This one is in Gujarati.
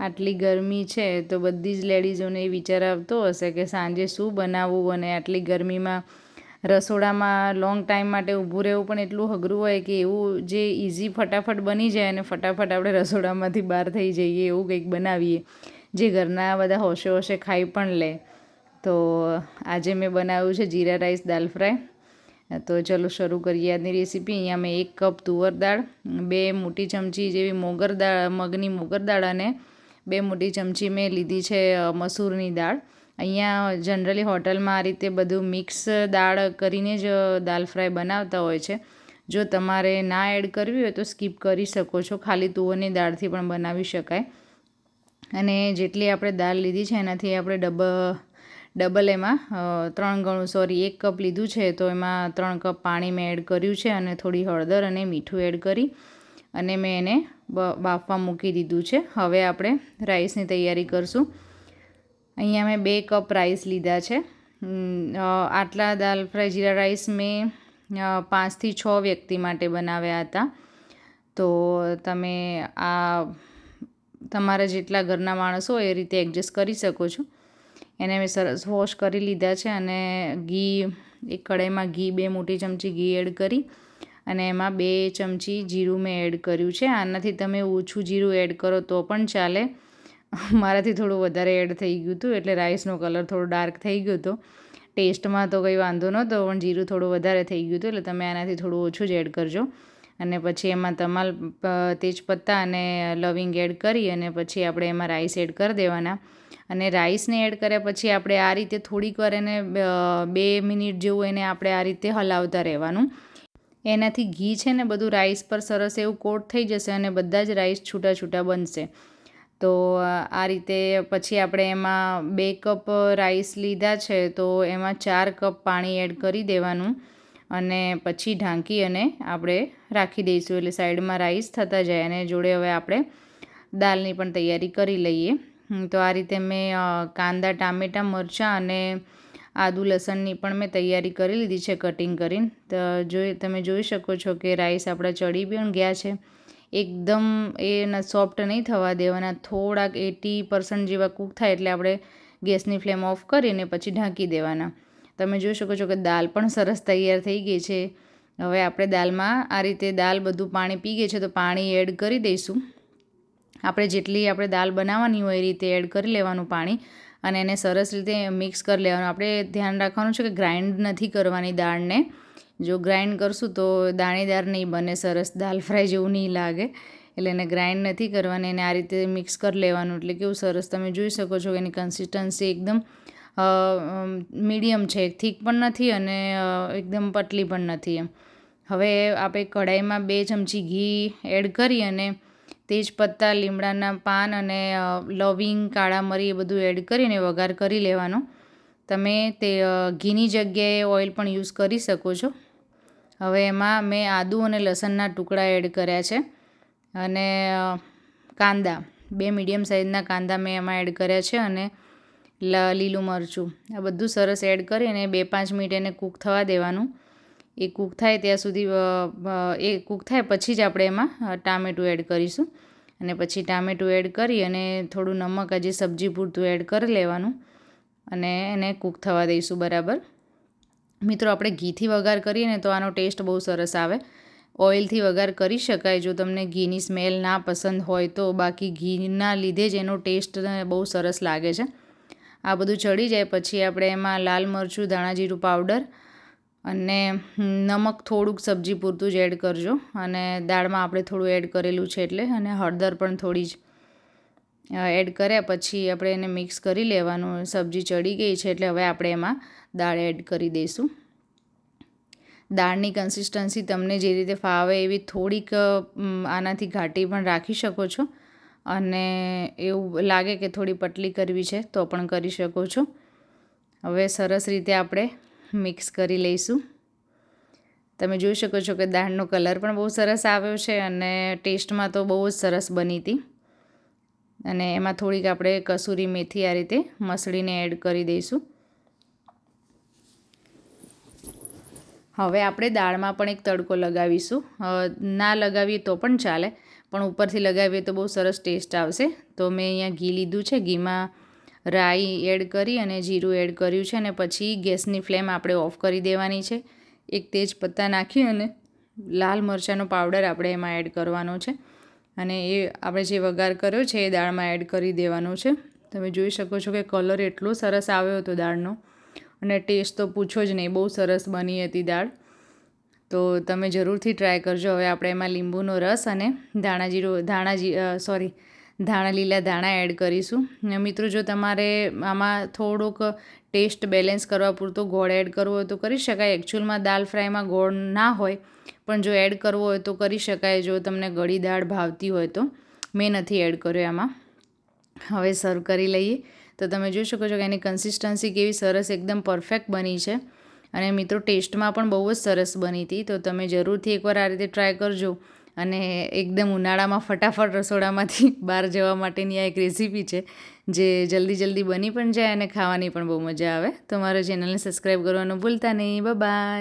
આટલી ગરમી છે તો બધી જ લેડીઝોને એ વિચાર આવતો હશે કે સાંજે શું બનાવવું, અને આટલી ગરમીમાં રસોડામાં લોંગ ટાઈમ માટે ઊભું રહેવું પણ એટલું અઘરું હોય કે એવું જે ઇઝી ફટાફટ બની જાય અને ફટાફટ આપણે રસોડામાંથી બહાર થઈ જઈએ એવું કંઈક બનાવીએ જે ઘરના બધા હોશે હોશે ખાઈ પણ લે. તો આજે મેં બનાવ્યું છે જીરા રાઈસ દાલ ફ્રાય. તો ચલો શરૂ કરીએ આજની રેસીપી. અહીંયા મેં 1 કપ તુવર દાળ, 2 મોટી ચમચી જેવી મગની મોગર દાળ અને 2 મોટી ચમચી મેં લીધી છે મસૂરની દાળ. અહીંયા જનરલી હોટલમાં આ રીતે બધું મિક્સ દાળ કરીને જ દાલ ફ્રાય બનાવતા હોય છે. જો તમારે ના એડ કરવી હોય તો સ્કીપ કરી શકો છો, ખાલી તુવરની દાળથી પણ બનાવી શકાય. અને જેટલી આપણે દાળ લીધી છે એનાથી આપણે ડબલ એમાં 3 ગણું 1 કપ લીધું છે તો એમાં 3 કપ પાણી મેં એડ કર્યું છે અને થોડી હળદર અને મીઠું એડ કરી અને મેં એને બાફવા મૂકી દીધું છે. હવે આપણે રાઈસની તૈયારી કરશું. અહીંયા મેં 2 કપ રાઈસ લીધા છે. આટલા દાલ ફ્રાય જીરા રાઈસ મેં 5 થી 6 વ્યક્તિ માટે બનાવ્યા હતા. તો તમે આ તમારા જેટલા ઘરના માણસો હોય એ રીતે એડજસ્ટ કરી શકો છો. એને મેં સરસ વોશ કરી લીધા છે અને એક કઢાઈમાં 2 મોટી ચમચી ઘી એડ કરી અને એમાં 2 ચમચી જીરું મેં એડ કર્યું છે. આનાથી તમે ઓછું જીરું એડ કરો તો પણ ચાલે. મારાથી થોડું વધારે એડ થઈ ગયું હતું એટલે રાઈસનો કલર થોડો ડાર્ક થઈ ગયો હતો. ટેસ્ટમાં તો કંઈ વાંધો નહોતો, પણ જીરું થોડું વધારે થઈ ગયું હતું એટલે તમે આનાથી થોડું ઓછું જ એડ કરજો. અને પછી એમાં તેજપત્તા અને લવિંગ એડ કરી અને પછી આપણે એમાં રાઈસ એડ કરી દેવાના. અને રાઈસને એડ કર્યા પછી આપણે આ રીતે થોડીક વાર એને 2 મિનિટ જેવું એને આપણે આ રીતે હલાવતા રહેવાનું. એનાથી ઘી છે ને બધું રાઈસ પર સરસ એવું કોટ થઈ જશે અને બધા જ રાઈસ છૂટા છૂટા બનશે. તો આ રીતે પછી આપણે એમાં 2 કપ રાઈસ લીધા છે તો એમાં 4 કપ પાણી એડ કરી દેવાનું અને પછી ઢાંકી અને આપણે રાખી દઈશું એટલે સાઈડમાં રાઈસ થતા જાય. અને જોડે હવે આપણે દાળની પણ તૈયારી કરી લઈએ. તો આ રીતે મેં કાંદા, ટામેટાં, મરચાં અને આદુ લસણની પણ મેં તૈયારી કરી લીધી છે કટિંગ કરીને. તો તમે જોઈ શકો છો કે રાઈસ આપણા ચડી પણ ગયા છે. એકદમ એના સોફ્ટ નહીં થવા દેવાના, થોડાક 80% જેવા કૂક થાય એટલે આપણે ગેસની ફ્લેમ ઓફ કરીને પછી ઢાંકી દેવાના. તમે જોઈ શકો છો કે દાળ પણ સરસ તૈયાર થઈ ગઈ છે. હવે આપણે દાળમાં આ રીતે દાળ બધું પાણી પી ગઈ છે તો પાણી એડ કરી દઈશું. આપણે દાળ બનાવવાની હોય એ રીતે એડ કરી લેવાનું પાણી અને એને સરસ રીતે મિક્સ કરી લેવાનું. આપણે ધ્યાન રાખવાનું છે કે ગ્રાઇન્ડ નથી કરવાની દાળને. જો ગ્રાઇન્ડ કરશું તો દાણેદાર નહીં બને, સરસ દાલ ફ્રાય જેવું નહીં લાગે. એટલે એને ગ્રાઇન્ડ નથી કરવાની, એને આ રીતે મિક્સ કરી લેવાનું. એટલે કેવું સરસ તમે જોઈ શકો છો કે એની કન્સિસ્ટન્સી એકદમ મીડિયમ છે, થીક પણ નથી અને એકદમ પતલી પણ નથી એમ. હવે આપણે કઢાઈમાં 2 ચમચી ઘી એડ કરી અને તેજપત્તા, લીમડાના પાન અને લવિંગ, કાળા મરી એ બધું એડ કરીને વઘાર કરી લેવાનો. તમે તે ઘીની જગ્યાએ ઓઇલ પણ યુઝ કરી શકો છો. હવે એમાં મેં આદુ અને લસણના ટુકડા એડ કર્યા છે અને કાંદા 2 મીડિયમ સાઇઝના કાંદા મેં એમાં એડ કર્યા છે અને લીલું મરચું આ બધું સરસ એડ કરીને 2-5 મિનિટ એને કૂક થવા દેવાનું. એ કૂક થાય ત્યાં સુધી એ કૂક થાય પછી જ આપણે એમાં ટામેટું એડ કરીશું. અને પછી ટામેટું એડ કરી અને થોડું નમક હજી સબ્જી પૂરતું એડ કરી લેવાનું અને એને કૂક થવા દઈશું બરાબર. મિત્રો, આપણે ઘીથી વઘાર કરીએ ને તો આનો ટેસ્ટ બહુ સરસ આવે. ઓઇલથી વઘાર કરી શકાય જો તમને ઘીની સ્મેલ ના પસંદ હોય તો, બાકી ઘીના લીધે જ એનો ટેસ્ટ બહુ સરસ લાગે છે. આ બધું ચડી જાય પછી આપણે એમાં લાલ મરચું, ધાણા જીરું પાવડર અને નમક થોડુંક સબ્જી પૂરતું જ એડ કરજો. અને દાળમાં આપણે થોડું એડ કરેલું છે એટલે, અને હળદર પણ થોડી જ એડ કર્યા પછી આપણે એને મિક્સ કરી લેવાનું. સબ્જી ચડી ગઈ છે એટલે હવે આપણે એમાં દાળ એડ કરી દઈશું. દાળની કન્સિસ્ટન્સી તમને જે રીતે ફાવે એવી થોડીક આનાથી ઘાટી પણ રાખી શકો છો અને એવું લાગે કે થોડી પતલી કરવી છે તો પણ કરી શકો છો. હવે સરસ રીતે આપણે મિક્સ કરી લઈશું. તમે જોઈ શકો છો કે દાળનો કલર પણ બહુ સરસ આવ્યો છે અને ટેસ્ટમાં તો બહુ જ સરસ બની હતી. અને એમાં થોડીક આપણે કસૂરી મેથી આ રીતે મસળીને એડ કરી દઈશું. હવે આપણે દાળમાં પણ એક તડકો લગાવીશું. ના લગાવીએ તો પણ ચાલે, પણ ઉપરથી લગાવીએ તો બહુ સરસ ટેસ્ટ આવશે. તો મેં અહીંયા ઘી લીધું છે, ઘીમાં રાઈ એડ કરી અને જીરું એડ કર્યું છે અને પછી ગેસની ફ્લેમ આપણે ઓફ કરી દેવાની છે. એક તેજ પત્તા નાખી અને લાલ મરચાંનો પાવડર આપણે એમાં એડ કરવાનો છે અને એ આપણે જે વઘાર કર્યો છે એ દાળમાં એડ કરી દેવાનો છે. તમે જોઈ શકો છો કે કલર એટલો સરસ આવ્યો હતો દાળનો અને ટેસ્ટ તો પૂછો જ નહીં, બહુ સરસ બની હતી દાળ. તો તમે જરૂરથી ટ્રાય કરજો. હવે આપણે એમાં લીંબુનો રસ અને લીલા ધાણા એડ કરીશું. મિત્રો, જો તમારે આમાં થોડોક ટેસ્ટ બેલેન્સ કરવા પૂરતો ગોળ એડ કરવો હોય તો કરી શકાય. એકચ્યુઅલમાં દાલ ફ્રાયમાં ગોળ ના હોય, પણ જો એડ કરવો હોય તો કરી શકાય, જો તમને ગળી દાળ ભાવતી હોય તો. મેં નથી એડ કર્યો એમાં. હવે સર્વ કરી લઈએ. તો તમે જોઈ શકો છો કે એની કન્સિસ્ટન્સી કેવી સરસ એકદમ પરફેક્ટ બની છે અને મિત્રો ટેસ્ટમાં પણ બહુ જ સરસ બની હતી. તો તમે જરૂરથી એકવાર આ રીતે ટ્રાય કરજો અને એકદમ ઉનાળામાં ફટાફટ રસોડામાંથી બહાર જવા માટેની આ એક રેસીપી છે જે જલ્દી બની પણ જાય અને ખાવાની પણ બહુ મજા આવે. તો મારા ચેનલને સબસ્ક્રાઈબ કરવાનું ભૂલતા નહીં. બાય.